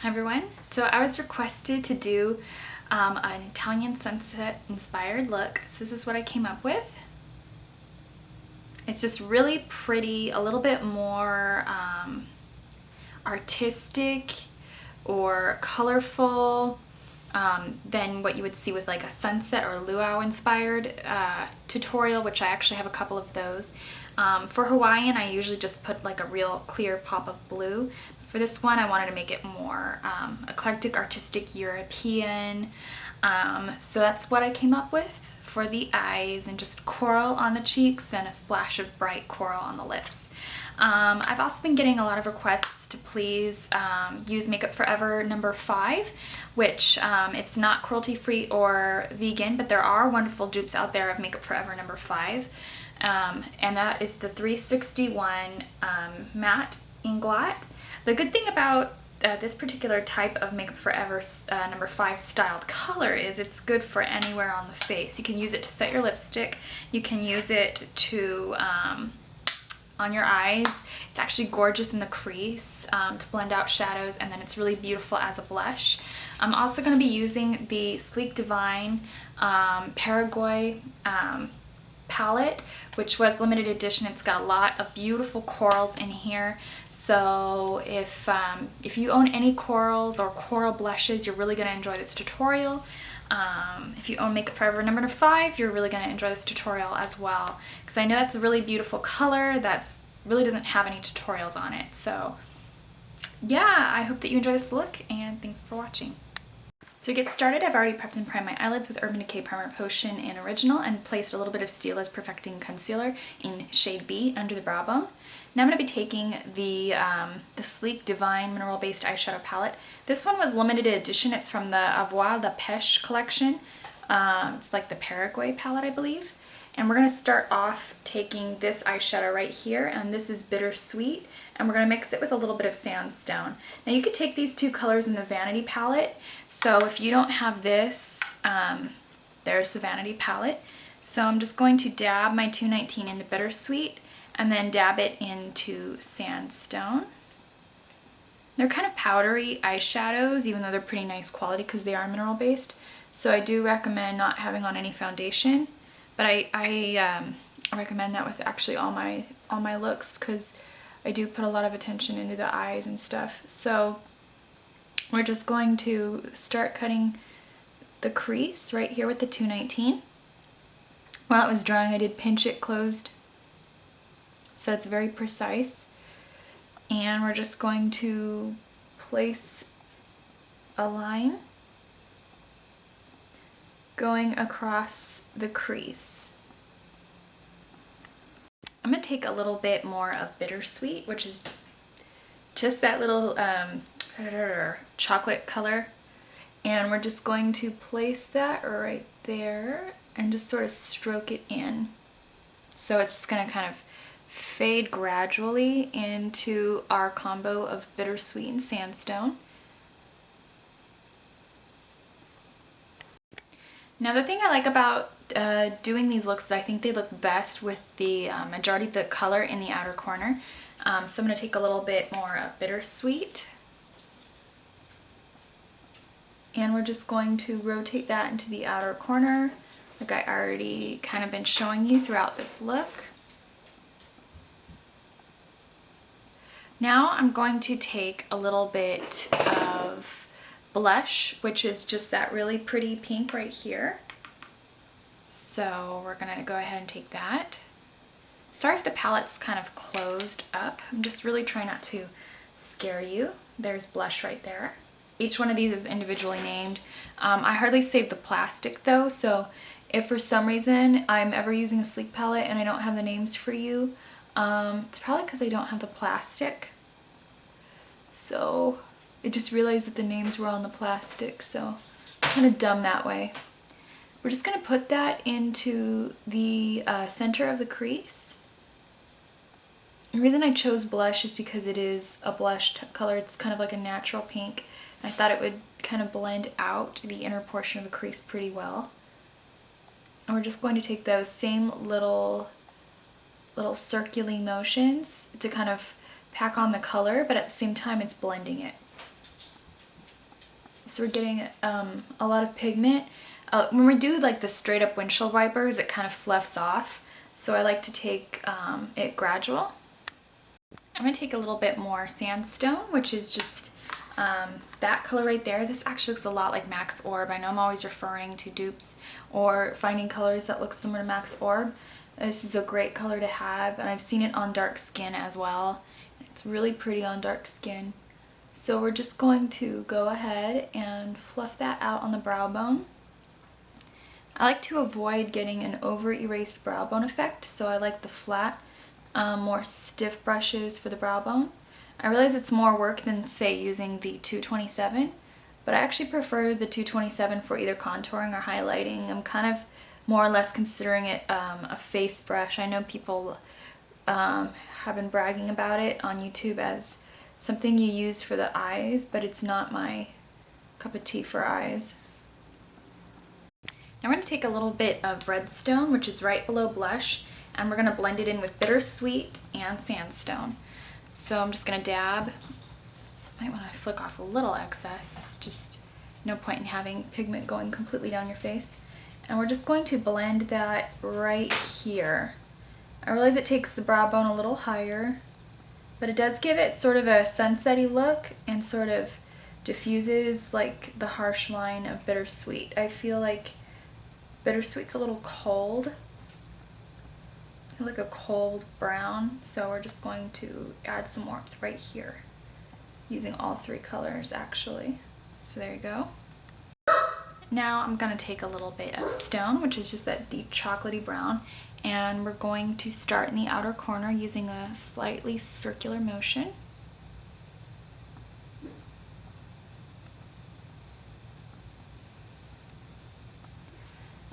Hi everyone. So I was requested to do an Italian sunset inspired look. So this is what I came up with. It's just really pretty, a little bit more artistic or colorful than what you would see with like a sunset or luau inspired tutorial, which I actually have a couple of those. For Hawaiian, I usually just put like a real clear pop of blue. For this one, I wanted to make it more eclectic, artistic, European. So that's what I came up with for the eyes, and just coral on the cheeks and a splash of bright coral on the lips. I've also been getting a lot of requests to please use Makeup Forever number 5, which it's not cruelty-free or vegan, but there are wonderful dupes out there of Makeup Forever number 5. And that is the 361 matte Inglot. The good thing about this particular type of Makeup Forever number 5 styled color is it's good for anywhere on the face. You can use it to set your lipstick. You can use it to on your eyes. It's actually gorgeous in the crease to blend out shadows, and then it's really beautiful as a blush. I'm also going to be using the Sleek Divine Paraguaya palette, which was limited edition. It's got a lot of beautiful corals in here. So if you own any corals or coral blushes, you're really going to enjoy this tutorial. If you own Makeup Forever number 5, you're really going to enjoy this tutorial as well, because I know that's a really beautiful color that's really doesn't have any tutorials on it. So yeah, I hope that you enjoy this look, and thanks for watching. So to get started, I've already prepped and primed my eyelids with Urban Decay Primer Potion in Original and placed a little bit of Stila's Perfecting Concealer in shade B under the brow bone. Now I'm going to be taking the Sleek Divine Mineral Based Eyeshadow Palette. This one was limited edition. It's from the Avoir, the Peche collection. It's like the Paraguaya palette, I believe. And we're going to start off taking this eyeshadow right here, and this is Bittersweet, and we're going to mix it with a little bit of Sandstone. Now you could take these two colors in the Vanity palette, so if you don't have this, there's the Vanity palette. So I'm just going to dab my 219 into Bittersweet, and then dab it into Sandstone. They're kind of powdery eyeshadows, even though they're pretty nice quality because they are mineral based. So I do recommend not having on any foundation. But I recommend that with actually all my looks, because I do put a lot of attention into the eyes and stuff. So we're just going to start cutting the crease right here with the 219. While it was drying, I did pinch it closed, so it's very precise. And we're just going to place a line going across the crease. I'm going to take a little bit more of Bittersweet, which is just that little chocolate color, and we're just going to place that right there and just sort of stroke it in. So it's just going to kind of fade gradually into our combo of Bittersweet and Sandstone. Now the thing I like about doing these looks is I think they look best with the majority of the color in the outer corner. So I'm going to take a little bit more of Bittersweet, and we're just going to rotate that into the outer corner like I already kind of been showing you throughout this look. Now I'm going to take a little bit of blush, which is just that really pretty pink right here. So we're gonna go ahead and take that. Sorry if the palette's kind of closed up. I'm just really trying not to scare you. There's blush right there. Each one of these is individually named. I hardly save the plastic though, so if for some reason I'm ever using a sleek palette and I don't have the names for you, it's probably because I don't have the plastic. So I just realized that the names were on the plastic, so kind of dumb that way. We're just going to put that into the center of the crease. The reason I chose blush is because it is a blush color. It's kind of like a natural pink. I thought it would kind of blend out the inner portion of the crease pretty well. And we're just going to take those same little circular motions to kind of pack on the color, but at the same time it's blending it. So we're getting a lot of pigment. When we do like the straight up windshield wipers, it kind of fluffs off. So I like to take it gradual. I'm going to take a little bit more Sandstone, which is just that color right there. This actually looks a lot like Max Orb. I know I'm always referring to dupes or finding colors that look similar to Max Orb. This is a great color to have, and I've seen it on dark skin as well. It's really pretty on dark skin. So we're just going to go ahead and fluff that out on the brow bone. I like to avoid getting an over erased brow bone effect, so I like the flat, more stiff brushes for the brow bone. I realize it's more work than, say, using the 227, but I actually prefer the 227 for either contouring or highlighting. I'm kind of more or less considering it a face brush. I know people have been bragging about it on YouTube as something you use for the eyes, but it's not my cup of tea for eyes. Now we're going to take a little bit of Redstone, which is right below blush, and we're going to blend it in with Bittersweet and Sandstone. So I'm just going to dab. Might want to flick off a little excess, just no point in having pigment going completely down your face. And we're just going to blend that right here. I realize it takes the brow bone a little higher, but it does give it sort of a sunset-y look and sort of diffuses like the harsh line of Bittersweet. I feel like Bittersweet's a little cold, like a cold brown, so we're just going to add some warmth right here using all three colors actually. So there you go. Now I'm going to take a little bit of Stone, which is just that deep chocolatey brown, and we're going to start in the outer corner using a slightly circular motion.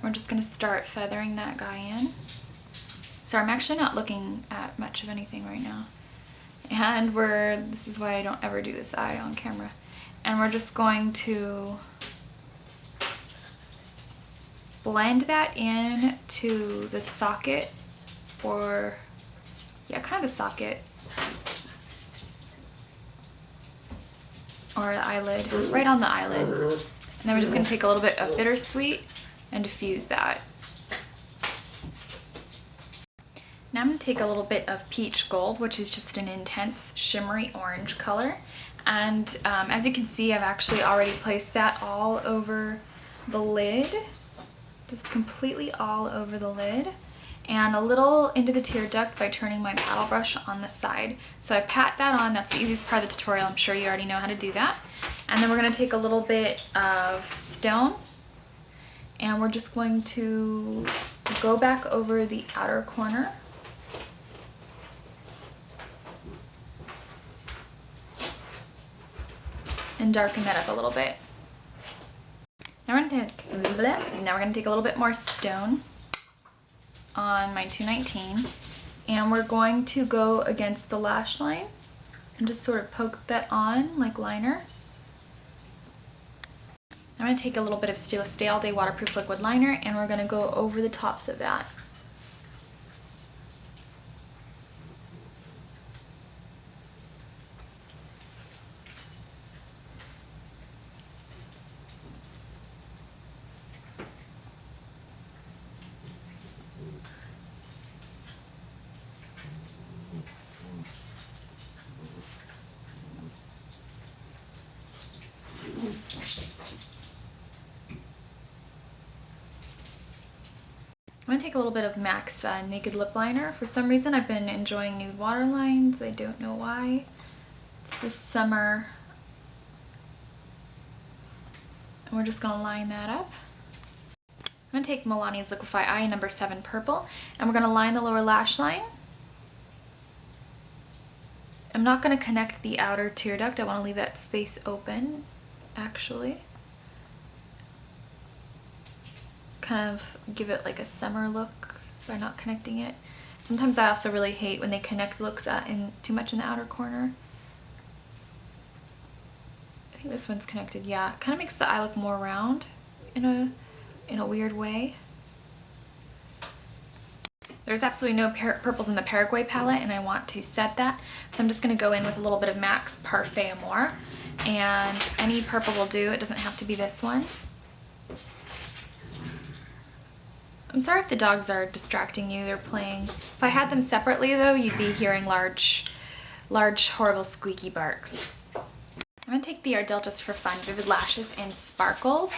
We're just going to start feathering that guy in. So I'm actually not looking at much of anything right now. And this is why I don't ever do this eye on camera. And we're just going to blend that in to the socket, or yeah, kind of the socket, or the eyelid, right on the eyelid. And then we're just going to take a little bit of Bittersweet and diffuse that. Now I'm going to take a little bit of Peach Gold, which is just an intense shimmery orange color. And as you can see, I've actually already placed that all over the lid, just completely all over the lid, and a little into the tear duct by turning my paddle brush on the side. So I pat that on. That's the easiest part of the tutorial. I'm sure you already know how to do that. And then we're going to take a little bit of Stone, and we're just going to go back over the outer corner and darken that up a little bit. Now we're going to take a little bit more Stone on my 219, and we're going to go against the lash line and just sort of poke that on like liner. I'm going to take a little bit of Stila Stay All Day Waterproof Liquid Liner, and we're going to go over the tops of that. I'm going to take a little bit of MAC's Naked Lip Liner. For some reason I've been enjoying nude waterlines. I don't know why. It's this summer. And we're just going to line that up. I'm going to take Milani's Liquif'Eye Eye number 7 Purple, and we're going to line the lower lash line. I'm not going to connect the outer tear duct. I want to leave that space open, actually. Kind of give it like a summer look by not connecting it. Sometimes I also really hate when they connect looks too much in the outer corner. I think this one's connected. Yeah, it kind of makes the eye look more round in a weird way. There's absolutely no purples in the Paraguay palette, and I want to set that. So I'm just going to go in with a little bit of MAC's Parfait Amour. and any purple will do. It doesn't have to be this one. I'm sorry if the dogs are distracting you, they're playing. If I had them separately though, you'd be hearing large, horrible squeaky barks. I'm gonna take the Ardell Just for Fun Vivid Lashes in Sparkles,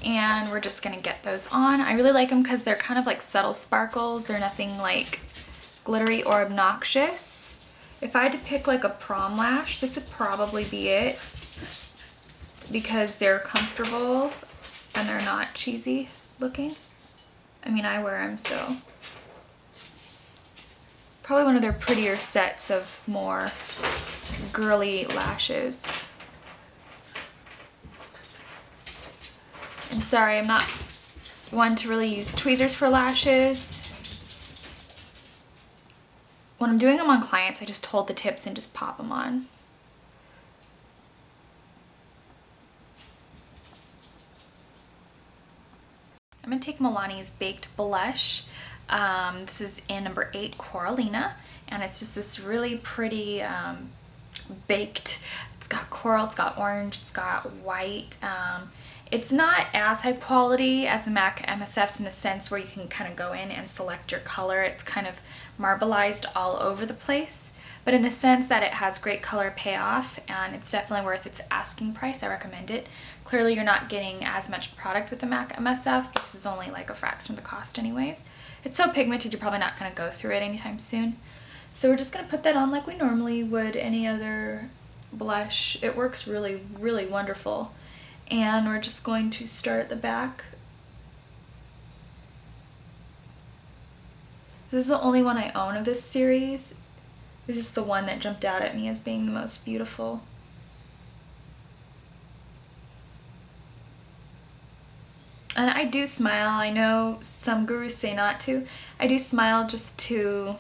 and we're just gonna get those on. I really like them because they're kind of like subtle sparkles. They're nothing like glittery or obnoxious. If I had to pick like a prom lash, this would probably be it because they're comfortable and they're not cheesy looking. I mean, I wear them, so. Probably one of their prettier sets of more girly lashes. And sorry, I'm not one to really use tweezers for lashes. When I'm doing them on clients, I just hold the tips and just pop them on. I'm going to take Milani's Baked Blush. This is in number 8, Coralina, and it's just this really pretty baked. It's got coral, it's got orange, it's got white. It's not as high quality as the MAC MSFs in the sense where you can kind of go in and select your color. It's kind of marbleized all over the place, but in the sense that it has great color payoff, and it's definitely worth its asking price. I recommend it. Clearly you're not getting as much product with the MAC MSF because it's only like a fraction of the cost anyways. It's so pigmented you're probably not going to go through it anytime soon. So we're just going to put that on like we normally would any other blush. It works really, really wonderful. And we're just going to start at the back. This is the only one I own of this series. It's just the one that jumped out at me as being the most beautiful. And I do smile. I know some gurus say not to. I do smile just to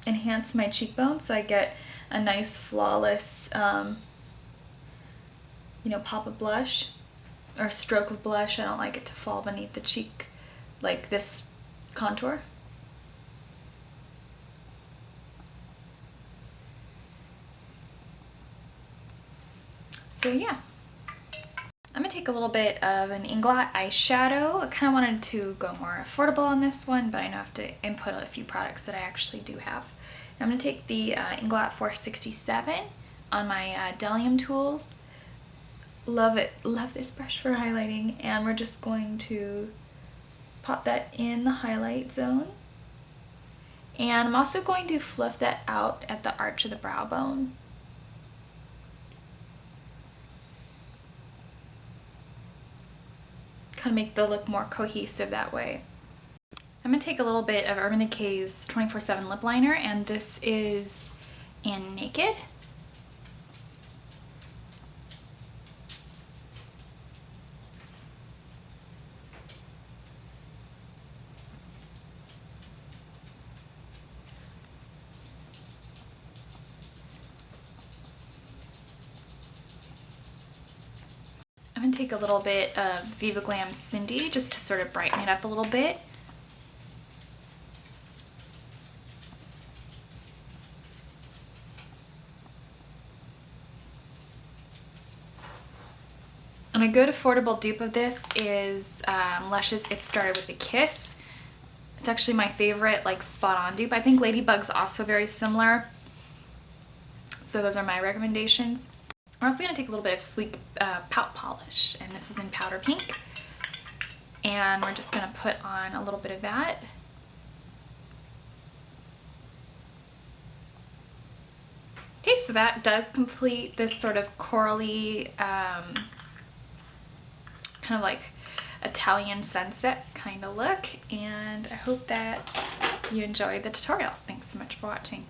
enhance my cheekbones so I get a nice flawless you know, pop of blush or stroke of blush. I don't like it to fall beneath the cheek like this contour. So yeah. I'm going to take a little bit of an Inglot eyeshadow. I kind of wanted to go more affordable on this one, but I know I have to input a few products that I actually do have. I'm going to take the Inglot 467 on my Delium tools. Love it. Love this brush for highlighting, and we're just going to pop that in the highlight zone. And I'm also going to fluff that out at the arch of the brow bone. Kind of make the look more cohesive that way. I'm going to take a little bit of Urban Decay's 24/7 lip liner, and this is in Naked. I'm going to take a little bit of Viva Glam Cindy just to sort of brighten it up a little bit. And a good affordable dupe of this is Lush's It Started With a Kiss. It's actually my favorite like spot on dupe. I think Ladybug's also very similar. So those are my recommendations. I'm also going to take a little bit of Sleek Pout Polish, and this is in Powder Pink. And we're just going to put on a little bit of that. Okay, so that does complete this sort of corally, kind of like Italian sunset kind of look. And I hope that you enjoyed the tutorial. Thanks so much for watching.